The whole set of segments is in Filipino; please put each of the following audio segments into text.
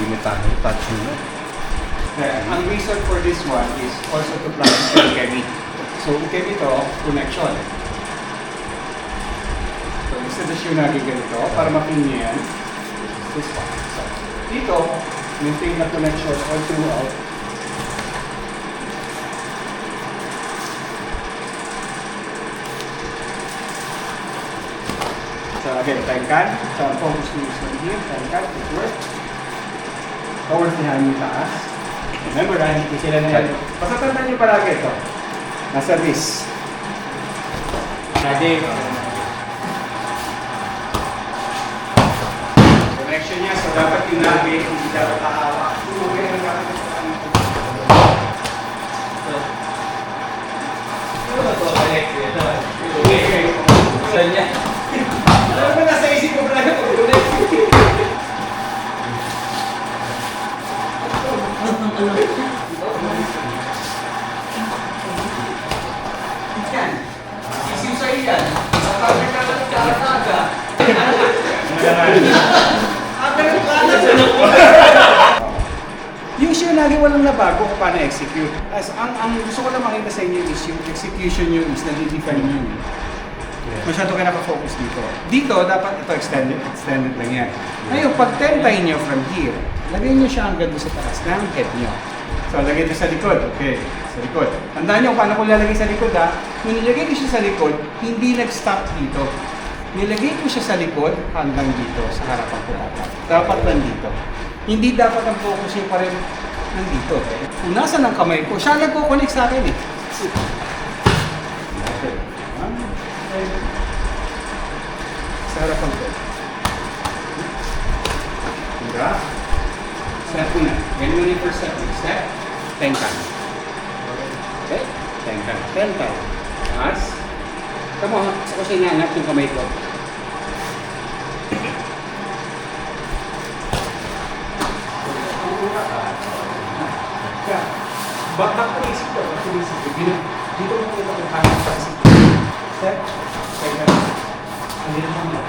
metal touch mo. Ang reason for this one is also to plug in ukemi. So ukemi to, connection. So instead of yung naging ganito, para mapin niya yan, this one. So dito, maintain na connection all throughout. So again, time can. So ang focus nyo is on here, time can, footwork. Towards the hand yung taas. Remember, hindi sila na yan. Pasatandaan nyo palagi ito. Nasa wrist. Ready. Connection niya, so dapat yung nabi, hindi dapat kahawak. Okay lang dapat ito. Ano ba ito? Okay. Saan niya? Alam mo, nasa isip ko pala ito. Yan. Sisiw sa iyan. Sa pagkat ka ng karataga. Yung issue lagi walang nabago kung paano execute. As ang gusto ko lang makita sa inyo is yung execution nyo is nadi-define nyo. Masyado kayo nakafocus dito. Dito, dapat ito extended lang yan. Ngayon, pag tentay nyo from here, lagay nyo siya hanggang doon sa taas ng head nyo. So, lagay ito sa likod. Okay, sa likod. Tandaan nyo paano ko lalagay sa likod ha. Nung nilagay ko siya sa likod, hindi nag-stop dito. Nilagay ko siya sa likod hanggang dito, sa harapan ko dapat. Dapat nandito. Hindi dapat ang focus nyo pa rin nandito. Kung nasa ng kamay ko, siya nagko-connect sa akin eh. Sa harapan ko. Diba? Step una. Ganyan mo yung first step. Step. Tenkan. Okay? Tenkan. Tenkan. Taas. Tama mo, sa ko siya inaangat yung kamay ko. Bakit ko isip ko? Dito mo kita kung paano sa isip ko. Step. Tenkan. Ano yun mo?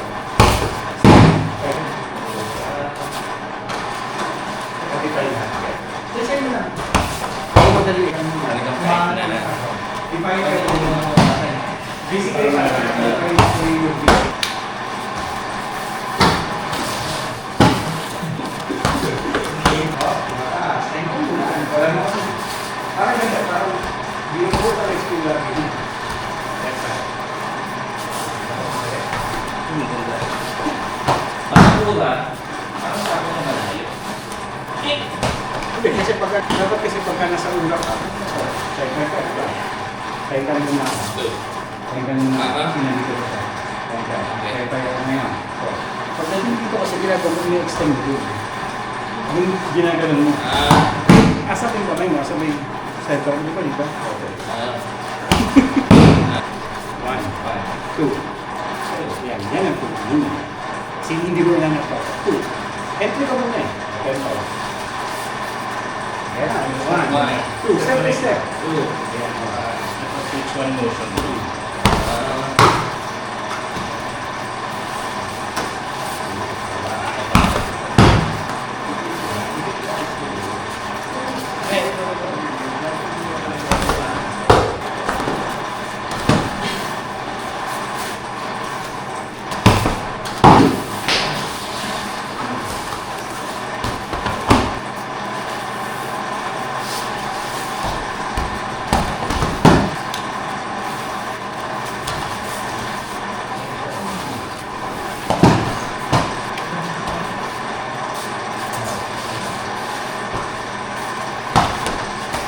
Kasi mo na. Ako madali ka muna. Define ka muna. Basically, parang ganda, parang beautiful ang experience lagi. Parang sabi na malayo. Hindi, kasi dapat pagka nasa ulap ka, kaya ka muna. Kaya ka muna. Sinalito ko siya. Kaya tayo ngayon. Pagdating dito kasi ginagawa mo yung extend doon. Yung ginagawa mo. Asa yung kamay mo, asa may center mo, di ba? Okay. 1, 2. Yan ang pagkakas. Kasi hindi mo lang ito. 2. Entry ka muna eh. Entry. Ayan, 1, 2. Step by step. 2. Switch one motion.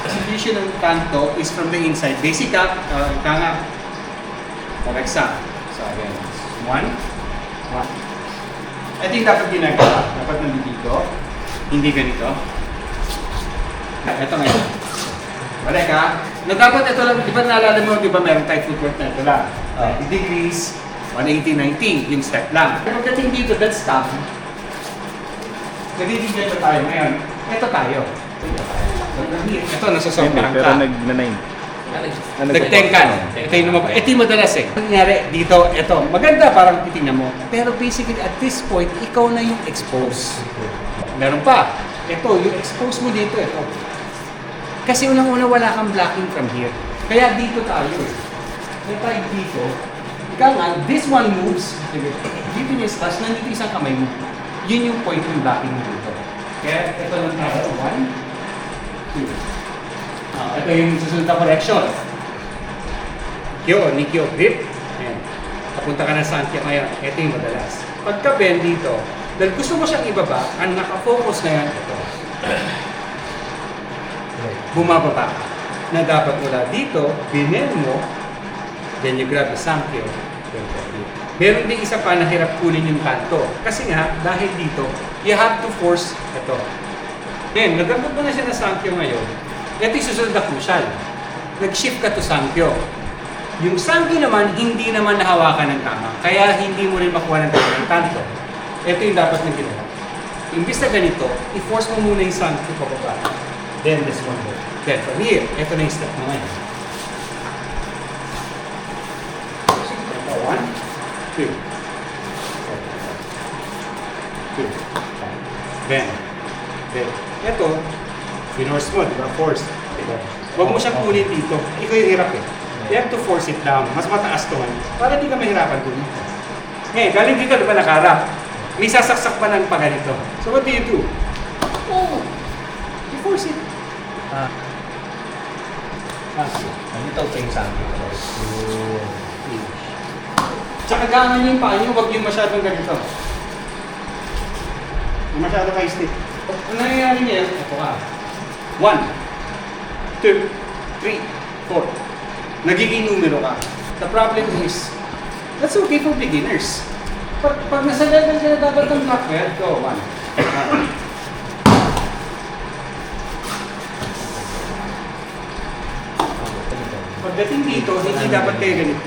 Execution ng kanto is from the inside. Basic ka, nga. Correct sa. So, again. 1. Ito yung dapat ginagawa. Dapat nandito. Hindi ganito. Ito ngayon. Balik ha. Na dapat ito lang, di ba naalala mo, di ba meron tayo footwork na ito lang. 90 degrees, 180, 90, yung step lang. Pagdating dito, that's stop. Nadidigay pa tayo ngayon. Ito tayo. Ito, nasasobrahan ka. Pero nag-9. Nag-10 Ito yung lumabas. Ito yung madalas eh. Nangyari dito, ito. Maganda parang titingnan mo. Pero basically, at this point, ikaw na yung expose. Meron pa. Ito, yung expose mo dito, ito. Kasi unang-una wala kang blocking from here. Kaya dito tayo eh. May tayo dito. Ika nga, this one moves. Dito yung slash, nandito isang kamay mo. Yun yung point ng blocking mo dito. Kaya ito lang tayo. 1, 2. Ito yung susunod na correction. Kyo, ni Kyo, grip. Ayan. Papunta ka na sa Antya ngayon. Ito yung madalas. Pagka-bend dito, dahil gusto mo siyang ibaba, ang nakafocus na yan, ito. Bumababa ka. Na dapat mula dito, binend mo, then you grab the Sankyo. Meron din isa pa na hirap kunin yung kanto. Kasi nga, dahil dito, you have to force ito. Then, nagamot mo na siya na Sankyo ngayon. Ito yung susunod na crucial. Nag-shift ka to Sankyo. Yung Sankyo naman, hindi naman nahawakan ng tama. Kaya hindi mo rin makuha ng tama ng kanto. Ito yung dapat na ginawa. Imbis na ganito, i-force mo muna yung Sankyo pababa. Then this one more. Then from here, ito na yung step mo ngayon. 1, 2. Then, ito, pinorse mo, diba? Force. Diba? Huwag mo siyang kunin dito. Ikaw yung hirap eh. You have to force it down. Mas mataas to ngayon. Para di ka mahirapan kunin. Ngayon, galing dito, diba nakaharap? May sasaksak pa ng paganito. So what do you do? Oh, you force it. Nandito pa yung sabi ko. Tsaka gangan yung paa nyo, huwag yung masyadong ganito. Yung masyadong kayo stick. Ang nangyayari niya, ito ka. 1, 2, 3, 4. Nagiging numero ka. The problem is, that's okay for beginners. Pag nasa level ka na dapat ng block, go, 1. Pagdating dito, hindi dapat kayo ganito.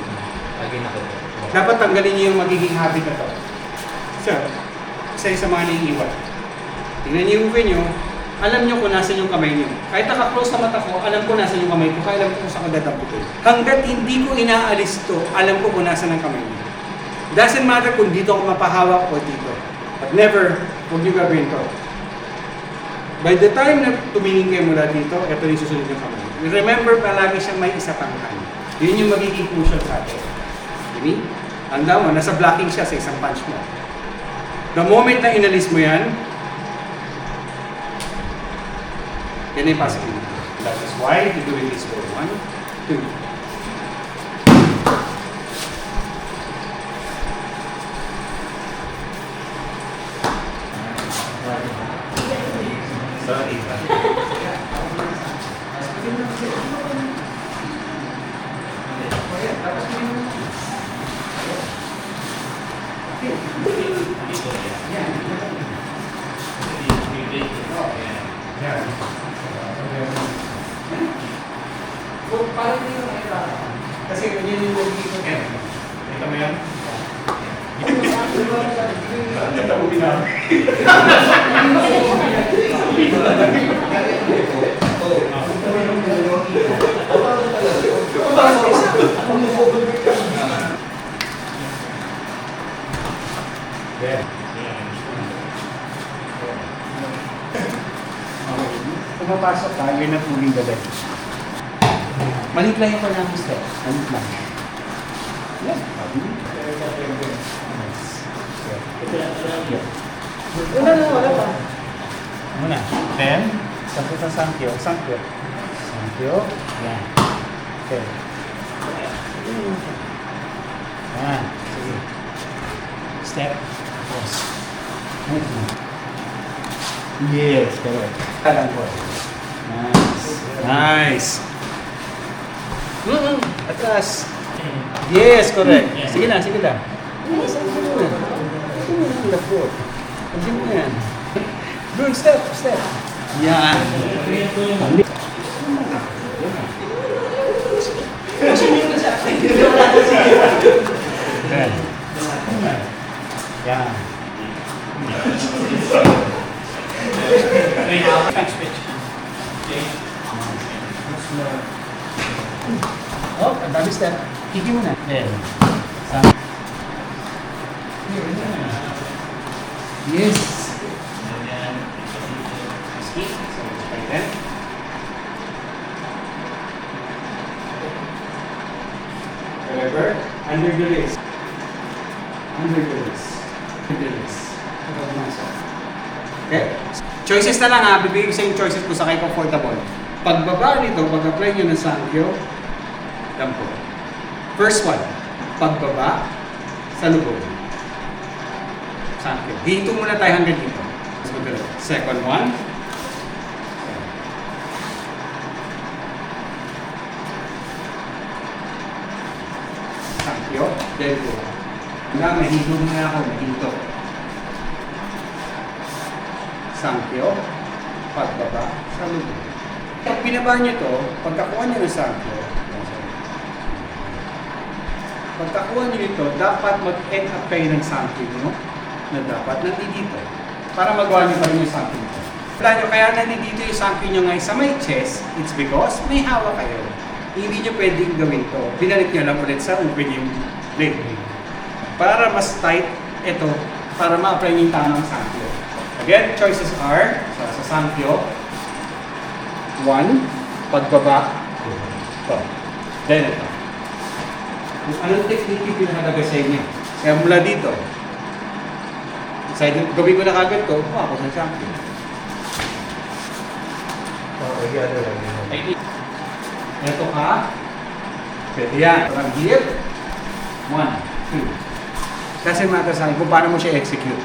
Dapat tanggalin niyo yung magiging habit na to. So, isa sa mga naiiwan. Tingnan niyo yung movie niyo, alam niyo kung nasan yung kamay niyo. Kahit naka-close na mata ko, alam ko nasan yung kamay ko, kaya alam ko kung saan ko dadaputin. Hanggat hindi ko inaalis to, alam ko kung nasan ang kamay niyo. Doesn't matter kung dito ako mapahawak o dito. But never, huwag niyo gagawin to. By the time na tumingin kayo mula dito, ito yung susunod yung kamay. Remember, palagi siyang may isa pang hand. Yun yung magiging crucial sa atin. Diba? Tanda mo, nasa blocking siya sa isang punch mo. The moment na inalis mo yan, yan yung possibility. That is why you do it this way. 1, 2. Sorry. Kasi yun yung nagiging ko. Ito mo yan? Ito mo binang. Pumapasok ka, you're not moving the leg. Malit lang yung panahon step. Malit lang. Yan. Wala pa. Muna. Then, sampo sa Sankyo. Sankyo. Sankyo. Yan. Okay. Yan. Sige. Step. Cross. Yes, correct. Talang ko. Nice. Nice. Atras. Yes, correct. Sige lang, sige lang. Yes, sige mo na. Sige mo na, left-foot. Sige mo yan. Good, step, step. Yan. Yan. Oh, ang dami step. Kiki mo na. Yes. Whatever. Under the wrist. Under the wrist. Under the wrist. Okay? Choices na lang ha. Bibigay ko sa yung choices kung sa kayo comfortable. Pagbaba nito, pag-apply nyo ng Sankyo, lang po. First one, pagbaba sa lubog. Sankyo. Dito muna tayo hanggang dito. Second one. Sankyo. Then go. Wala, mahigo muna ako. Mahito. Sankyo. Pagbaba sa lubog. Pag binaba nyo to, pagkakuha nyo ng Sankyo, pagkakuha nyo nito, dapat mag-end up kayo ng Sankyo nyo na dapat nandito para magawa nyo pa rin yung Sankyo nyo. Wala nyo, kaya nandito yung Sankyo nyo ngayon sa may chest, it's because may hawak kayo. Hindi nyo pwedeng gawin to. Binalik nyo lang ulit sa open yung leg. Para mas tight, ito, para ma-apply nyo yung tamang Sankyo. Again, choices are, sa Sankyo, 1, pagbaba, 2. Then ito. Kung anong technique yung pinakalaga sa inyo. Kaya mula dito, decided, gawin ko na kagad to, ako sa champion. Ito ka, pwede yan. Parang hip, 1, 2. Kasi matter sa akin kung paano mo siya execute.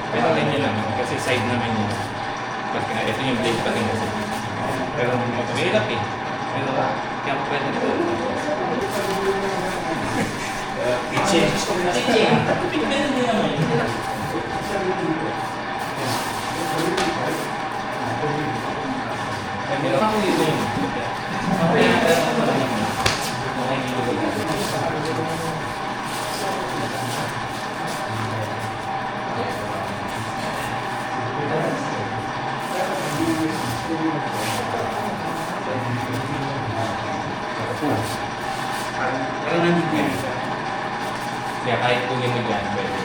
Pero ganyan lang, kasi side naman yun. Pagka ito yung blade pa rin kasi. Pero mahirap eh. Pero kaya pwede ito. Pitching. Pitching. Ganun din naman yun. Meron ako dito yun. Parang nandito yan. Kaya kahit pugin mo dyan, pwede.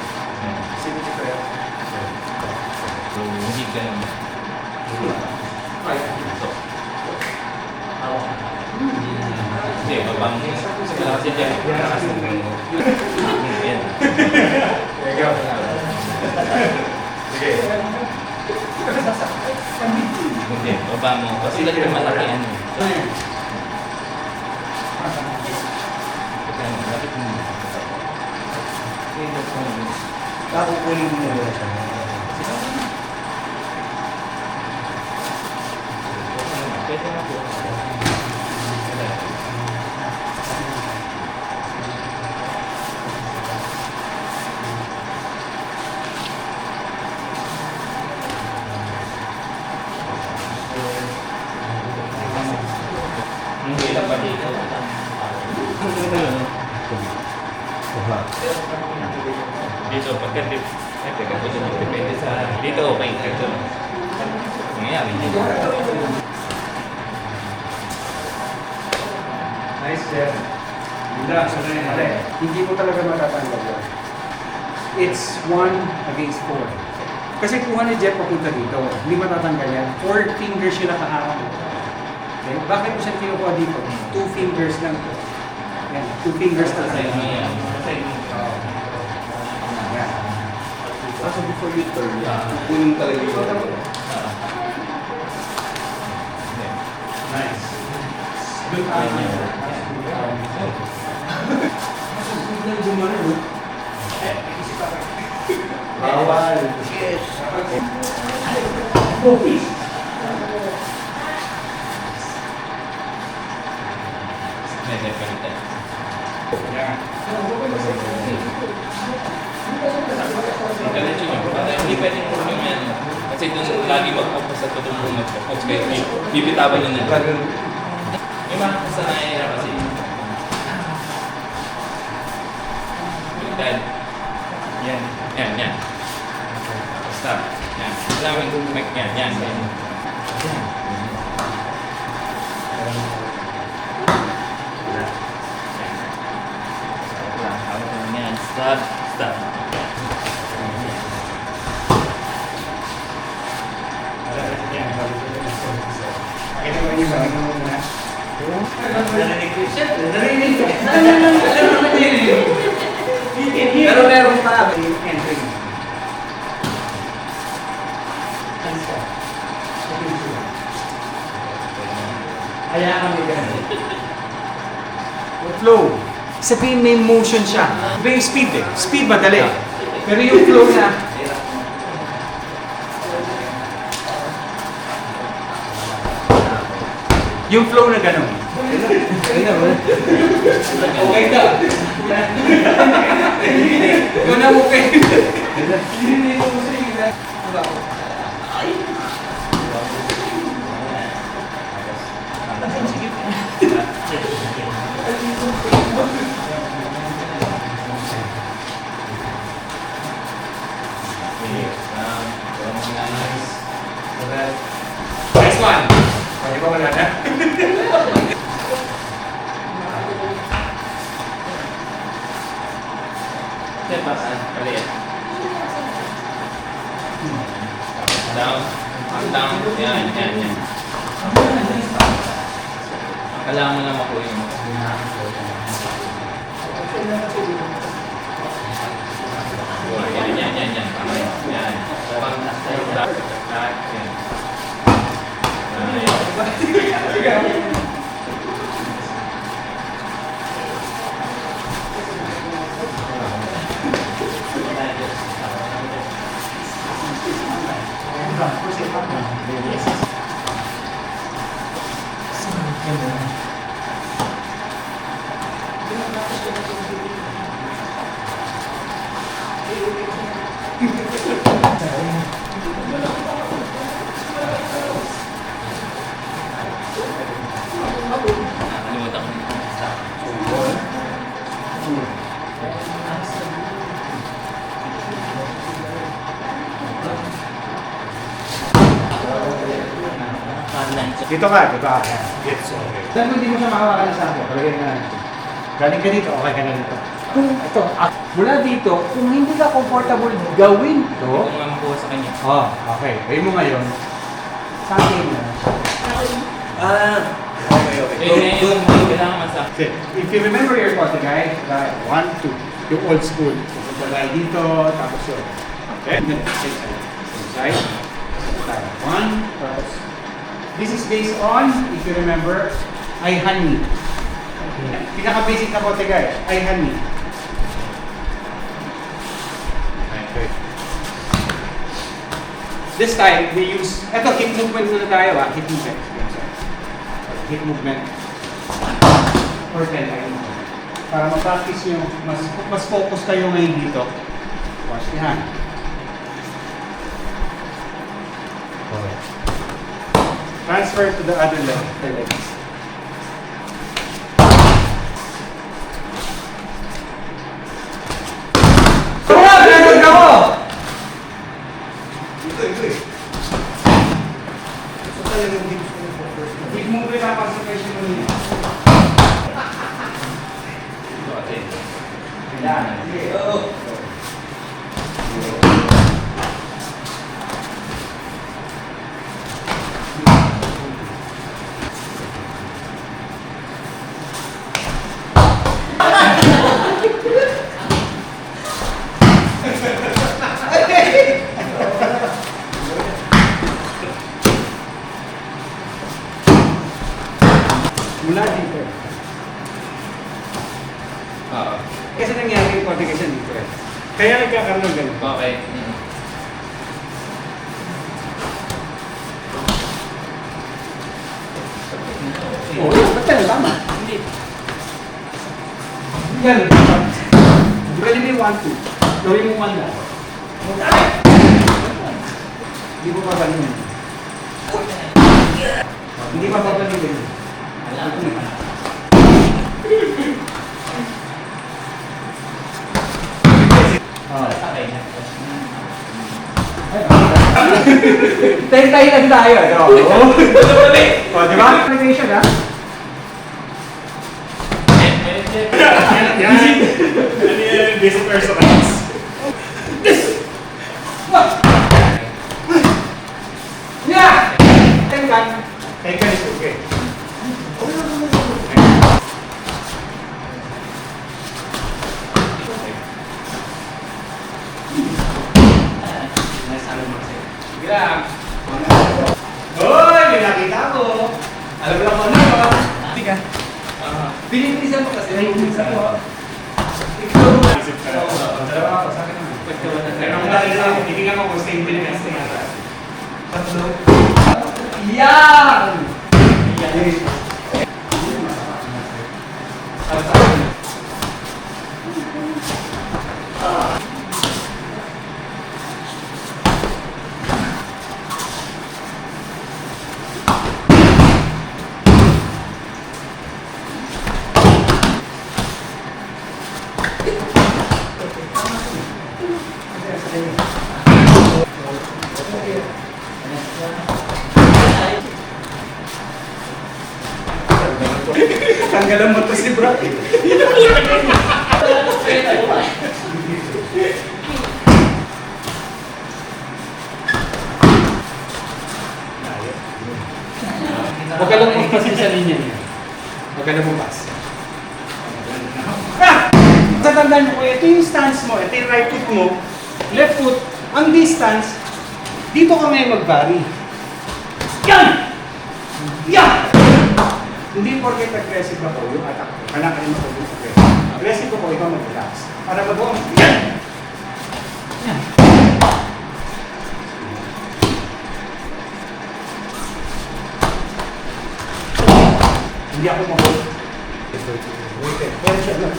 So, hindi ganun. So, hindi, babang mo. Kasi dyan, nakakas mo. Yan. There you go. Sige. Hindi, baba mo. Kasi lagi malaki ano. Lapit mo. Kukunin mo na siya. Pwede na po. Hindi lang pa dito. Dito, pagka-dip. Teka, depende sa... Dito, okay. Ito. Nangyayari dito. Nice, Jeff. Hindi mo talaga matatanggal yan. It's 1 against 4. Kasi kuha ni Jeff papunta dito, hindi matatanggal yan. 4 fingers yung nakaharap. Okay? Bakit mo siya kinukuha dito? 2 fingers lang po. Yan, 2 fingers na Sa inyo yan. Sa inyo. Yan. So before you turn, kukunin talaga yung Nice. Good bawal. Yes. Diretso nyo. Hindi pwedeng yung yan. Kasi doon lagi mag-focus at tutulong mag-focus kayo. Bibitawan nyo na. Yung mga kasanayan na kasi. Baliktad. Yan. Yan. Stop. Yan. Kailangan yan. Yan. Yan. Stop. Pero meron pa yung entry. Kaya kami ganun. Flow. Sabihin may motion siya. Iba yung speed eh. Speed madali. Pero yung flow na, yung flow na gano'n. Okay ka. Ikaw na okay. Next one. Pwede ba wala na? Maliit. Down. Down. Yan. Kailangan mo na makuha mo. Yan. Tama yan. Yan. Nakalimutan ko. Dito ka. Yes, okay. Dahil kung hindi mo siya makakakalala sa akin, palagay na galing ka dito, okay ka na dito. Kung ito, mula dito, kung hindi ka comfortable gawin to, Ito nga makuha sa kanya. okay. Gawin mo ngayon, sa akin na. Okay. Kailangan masakit. Okay. If you remember your photo, guys, 1, 2, yung old school. Pupunta tayo dito, tapos yun. Okay? Side. 1, tapos. This is based on, if you remember, I honey. Pinaka-basic na photo, guys. I honey. Okay. This time, we use, hip movement muna tayo, hip movement. Hip movement. Or 10 times. Para ma-practice nyo, mas focus kayo ngayon dito. Wash the hand. Transfer to the other leg, the legs. Hip movement ang concentration mo niya. Yan. Mula dito. Kasi nangyari yung complication dito eh. Kaya nagkakaroon ng ganun. Okay. Oo, ba't tayo tama? Hindi. Yan. 1, 2. Gawin mo 1 lang. Hindi mo papalingan. Hindi papapalingan. Tayo lang tayo. O, di ba? Nag-reaction ha? Yan. Ano yung visitor sa class? Yeah! Tengkan. Tengkan is okay. Grab. Hoy, may nakita ko. Alam mo lang kung ano. Tiga. Pinipilisan mo kasi. Pinipilisan mo. Ikaw mo. Dalawa ako. Sa akin naman. Pero kung nakita ko, titignan ko kung same Pilipinas na yata. Tatlo. Yan! Yan. Tanggalan mo to si Brock. Huwag ka lang magpasin sa linya niya. Huwag ka lang bumas. Tatandaan mo ko, ito yung stance mo, ito yung right foot mo, left foot, ang distance, dito ka ngayon mag-vary. Yan! Yan! Hindi porket aggressive ako yung attack ko. Kailangan kayo mag-aggressive. Aggressive ako, ikaw mag-relax. Para mag-buong, yan! Yan! Hindi ako mag-hold. Pero siya lang.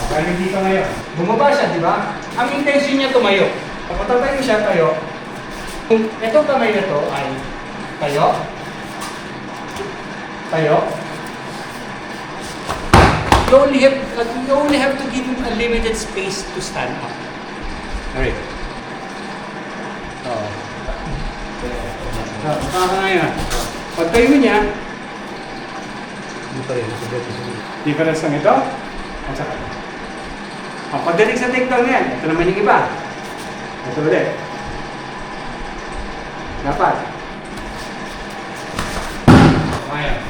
Dahil dito ngayon. Bumaba siya, di ba? Ang intention niya tumayo. Kapag tayo siya tayo, itong kamay na to ay tayo. Tayo. You only have to give him a limited space to stand up. Alright. Oo. Baka ngayon. Pag tayo niya, difference lang ito. At saka. Pagdating sa takedown yan, ito naman yung iba. Ito ulit. Dapat. Kaya.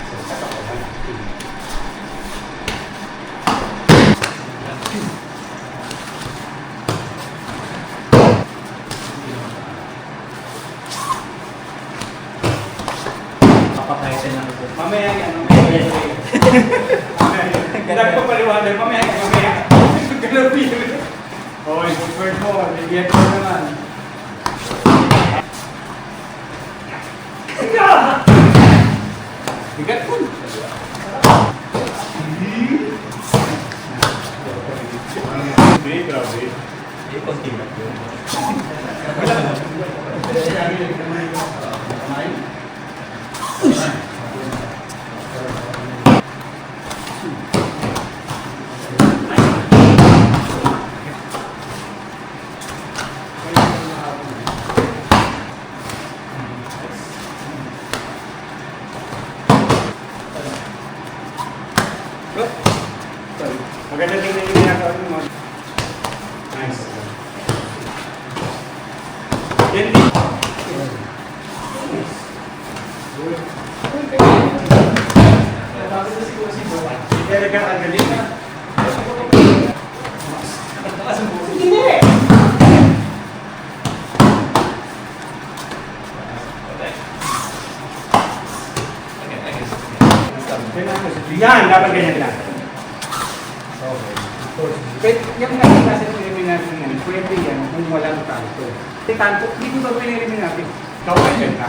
Papakayasin lang ito. Mamaya yan. Nagpapaliwanag. Mamaya yan. Mamaya. Galapin. Oy, good mo. Bigyan ko naman. Bigat po. Grabe. Maganda tingnan yung ginagawa mo. Nice. Yan din. Talaga ang galing na. Hindi! Yan, dapat ganyan lang. Pero yung nakita sa preliminary natin, pwede yan kung walang tanto. Kasi tanto, hindi ko ba preliminary natin? Kawal yan ka.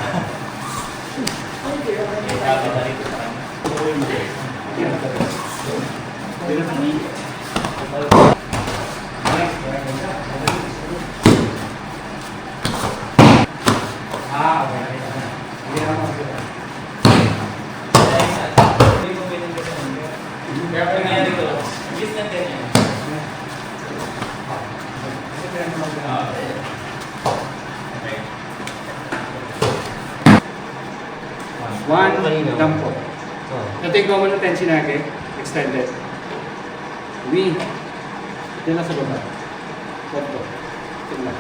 kanina. Dampo. Oh. Na-take mo ng tension natin. Extended. We. Diyan na sa baba. Pagto. Tingnan.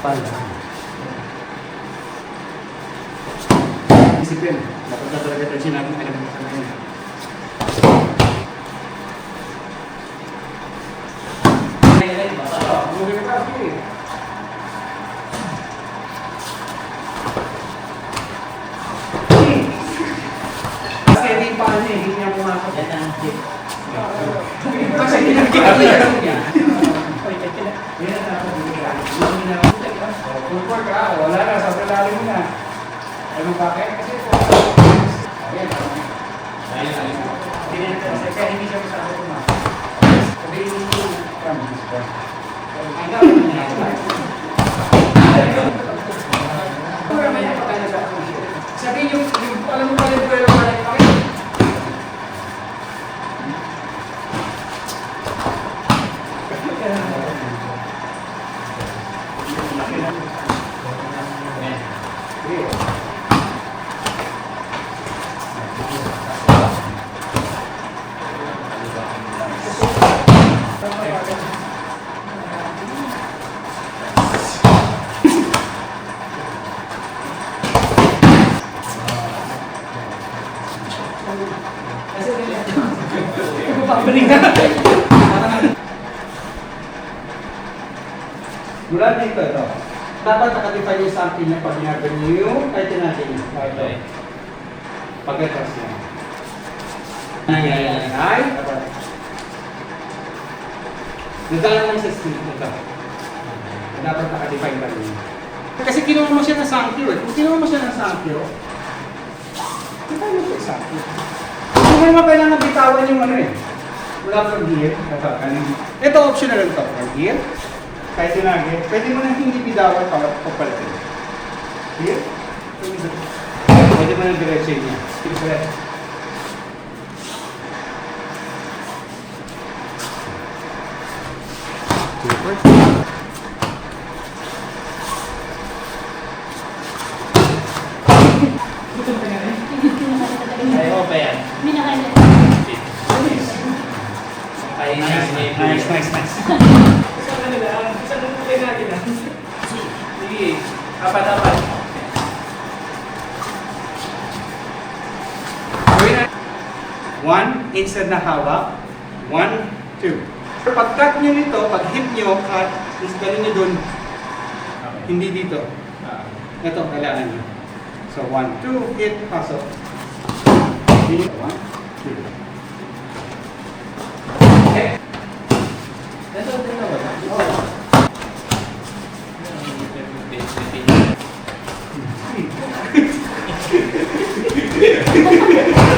Pala. Isipin. Dapat na talaga tension natin. Alam mo sa ngayon. Steady pa niya, hindi niya pumasok. Kasi ginagawa niya. Pulpor ka, wala na, sa lalim mo na. Ano bakit? Kasi kaya hindi siya masyado pumasok. Sabihin mo, sabihin yung alam mo pala yung pwede pala yung pakit. Mula dito ito. Dapat nakatipay yung something na pag ginagawa niyo yung kahit natin yung ito. Pagkatas niya. Ay. Nadala lang sa street ito. Dapat nakatipay pa rin. Kasi kinuha mo siya ng sankyo eh. Kung kinuha mo siya ng sankyo, kita mo siya sankyo. Kung may kailangan bitawan yung ano eh. Wala pang gear. Ito optional lang ito. Pag gear. Kahit tinagi, pwede mo nang hindi bidawan para pagpalitin. Gear. Pwede mo nang diretso niya. Diretso. Ayaw pa yan. Nice. Sige, apat-apat. Gawin na. 1, instead na hawak. 1, 2. Pag-cut nyo nito, pag-hip nyo, cut, is gano'n nyo dun. Hindi dito. Ito, kailangan nyo. So, 1, 2, hit, pasok. 1, 2. Okay. Ito, wala.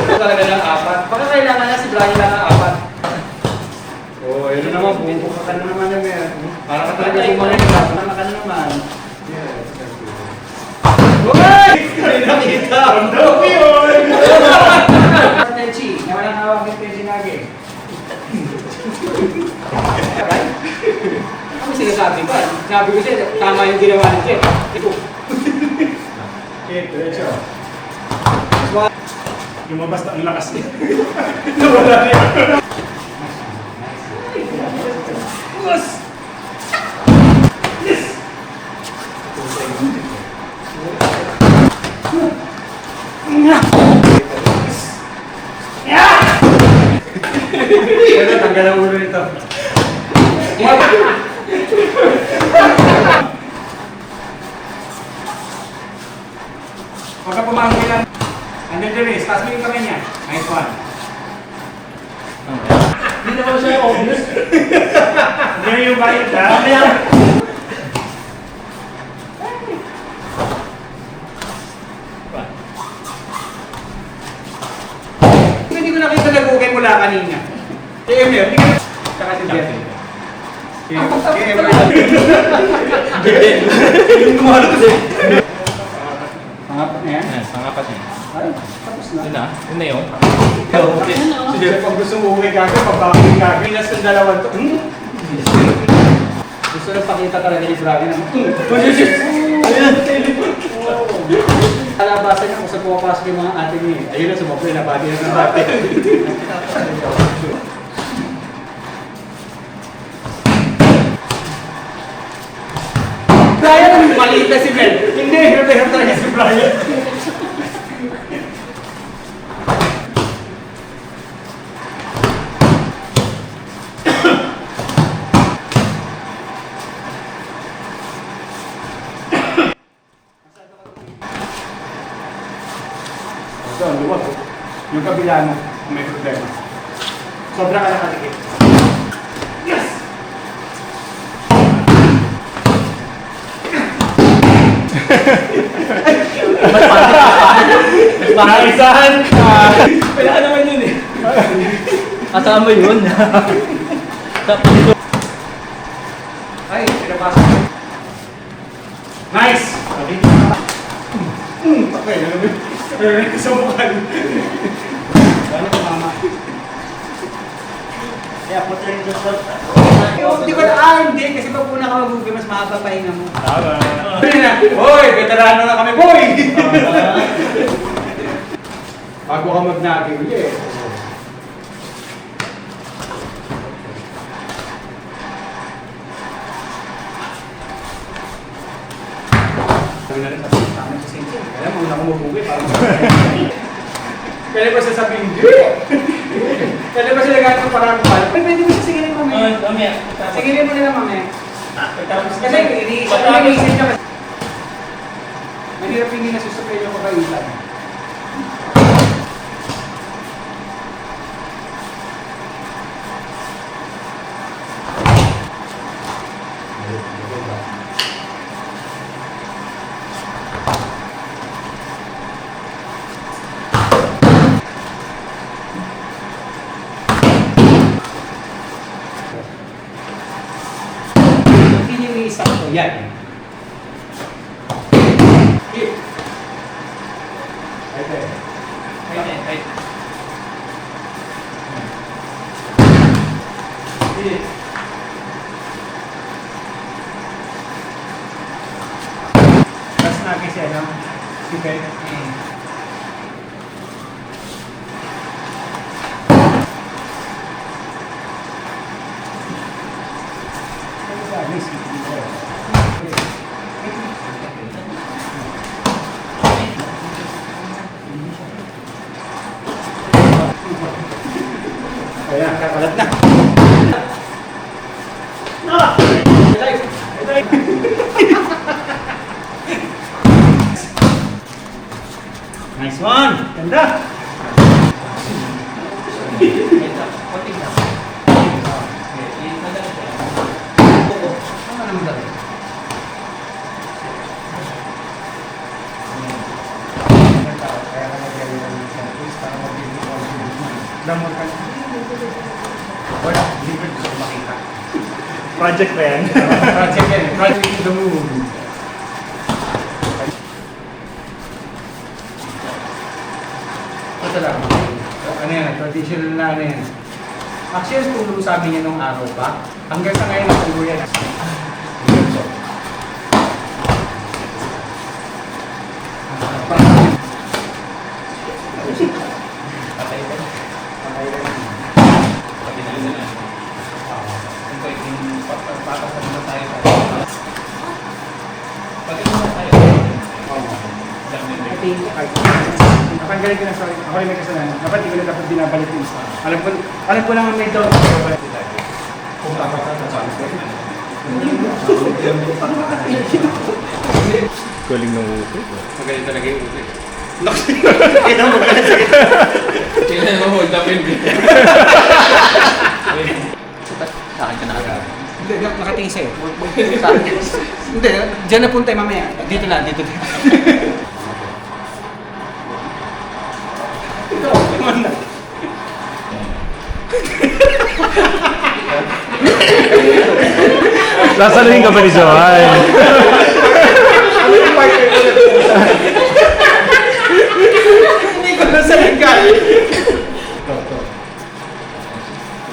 Ito talaga ng apat. Baka kailangan na si Brian lang ng apat. Oh, yun na naman. Bumuka ka na naman yung para ka talaga bumalik ka. Para ka na naman. Uy! Nakita! Ano yun? Tenchi. Na walang hawak yung Tenchi Nage. Ano sinasabi ko? Sabi ko siya, tama yung ginawa ni Jeff. Okay, diretso. Lumabas na ang lakas niya. Nawala niya. Yes! Yes! Kaya tanggal ang ulo nito. Huwag ka pumangkin lang. Under the wrist, taas mo yung kamay niya. Nice one. Hindi naman siya obvious. Hindi yung bayad ha. Hindi ko nakita nagugay mula kanina. KML, hindi ka saka si Jeff. KML. Yung kumalo kasi. Pangapat na yan? Pangapat niya. Ay, tapos na. Yun na. Yun na yun. Si Jeff, pag gusto mo uwi kagad, pagbabaking kagad. Pinas ng dalawan to. Gusto na pakita talaga ni Brian. Ayan, Kalabasan niya kung saan pumapasok yung mga ate niya. Ayun na, sumapli na body na ng ate. Brian, maliit na si Mel. Hindi, hirap na hirap talaga si Brian. Ito, ang luwag. Yung kabila mo, may problema. Sobra ka nakatikip. Yes! Naisahan! Kaya naman yun eh. Kasama yun. Ay, pinapasok. Nice! Okay, alam mo. Sa mukha. Ano ka, mama? Kaya puto yung gusto. Hindi ko na, hindi. Kasi pag una ka mag-uwi, mas mahaba pahinga mo. Tama. Hoy, veterano na kami, boy! Bago ka mag-naging ulit. Alam mo, una ko mabuwi, parang kaya ba sasabihin, hindi! Kaya ba sila gano'n parang pala? Pwede mo siya singilin mamaya. Singilin mo nila mamaya. Kasi iniisip ka. Mahirap hindi nasusapay yung kakailan. Sakto, yan. Hip. Right there. Right. Hip. Tapos natin siya, no? Si Ben. Ayan, kakalat na. Nice one! Ganda! Wala, hindi ko gusto makita. Project pa yan. Project yan, project to the moon. Ito lang. Ano yan, traditional na ano yan. Actually, tulong sa amin yan nung araw pa. Hanggang sa ngayon, natulong yan. Napanggaling ko na sorry. Ako rin may kasalanan. Dapat hindi ko na dapat binabalik yung isa. Alam ko lang ang may down. Kung tama ka, sasabi ko. Galing ng upo. Magaling talaga yung ulit. Ito mo ka sa kita. Kailan mo hold up yung video. Sa akin ka nakagawin. Hindi, nakatingin sa'yo. Sa akin. Hindi, dyan na punta mamaya. Dito na, dito na. Ito, naman na. Sasaluhin ka ba ni Johan? Ano yung partner ko na? Hindi ko na sa legal. Ito.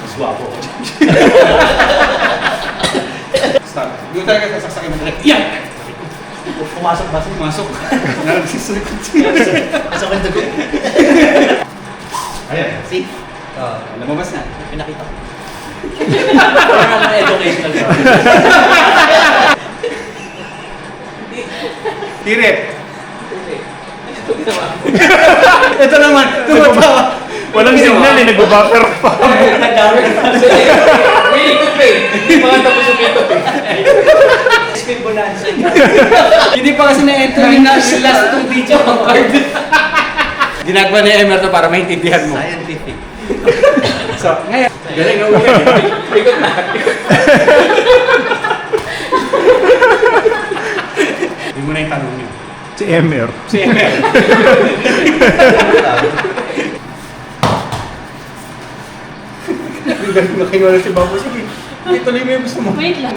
Mas wapo ko. Start. Doon talaga sasaksakin mo direct. Yan! Pumasok ba siya? Pumasok. Nalagsisi. Masok ang dugo. Ayan, see? Ah, Lumabas na. pinakita ko. Parang mga educational. Tirit. Ito ginawa ko. Ito naman, tumatawa. Walang signal eh, nag-buffer pa. Nag-download na kasi. Willing to pay. Mga tapos yung pito pay. Spin bonanza. Hindi pa kasi na-enter yung last 2 video ng card. Ginagawa ni Emer to para maintindihan mo. Scientific. So, ngayon, galing na ulit. Ikot na. Hindi mo na yung tanong niyo. Si Emer. Si Emer. Galing na kayo na si Babu. Sige, ituloy mo yung gusto mo. Wait lang.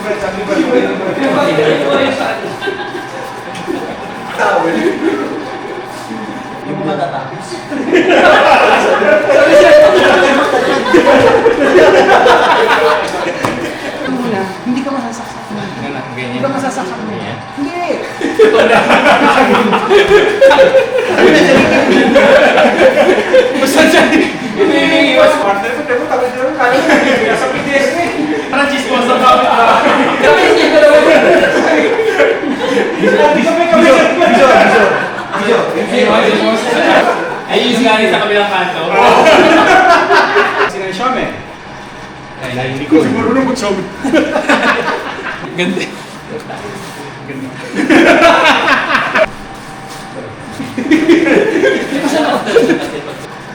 Yung mga tatapos. Muna, hindi ka masasaksak mo. Ganyan. Hindi ka masasaksak mo. Ganyan. Hindi. Basta siya. Hindi. Partner ko, pero tapos na rin kaya. Nasa PTS na eh. Francisco sa bawat Ay, yung galing sa kabilang kanto. Sino yung Xiaomi? Ay, hindi ko. Marunong mag-Xiaomi. Ganda.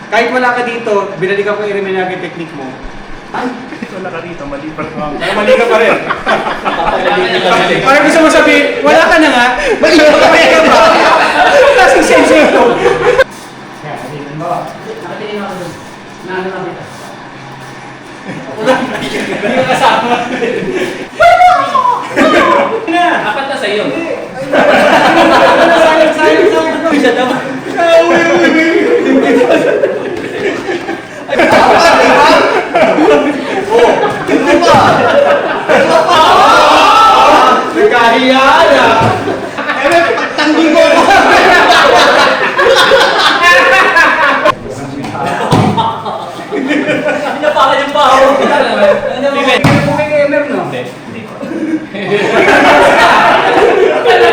Kahit wala ka dito, binalikan ko yung Remenage technique mo. Wala ka rito, mali pa rin. Kaya mali ka pa rin. Papagaling. Parang gusto mo sabihin, wala ka na nga, mali ka pa rin ka ba? Klaseng sense ito. Nakatingin ako dun. Naano lang kita. Hindi ka kasama. Apat na sa'yo. Sayang. Isa daw. Nagkahiya na. Tanggi ko. Pinapakan yung baho. Ano kay Emer, no? Hindi ko.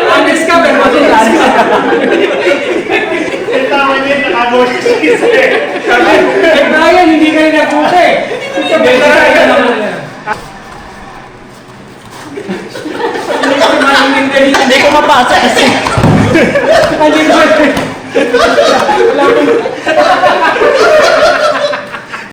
Honest ka, pero matulas ka. Tama niya, nakagawa siya sa isa eh. Sabi, kay Brian, hindi ka rin nagbuti. Sabi, Brian naman. Hindi ko mapasa kasi.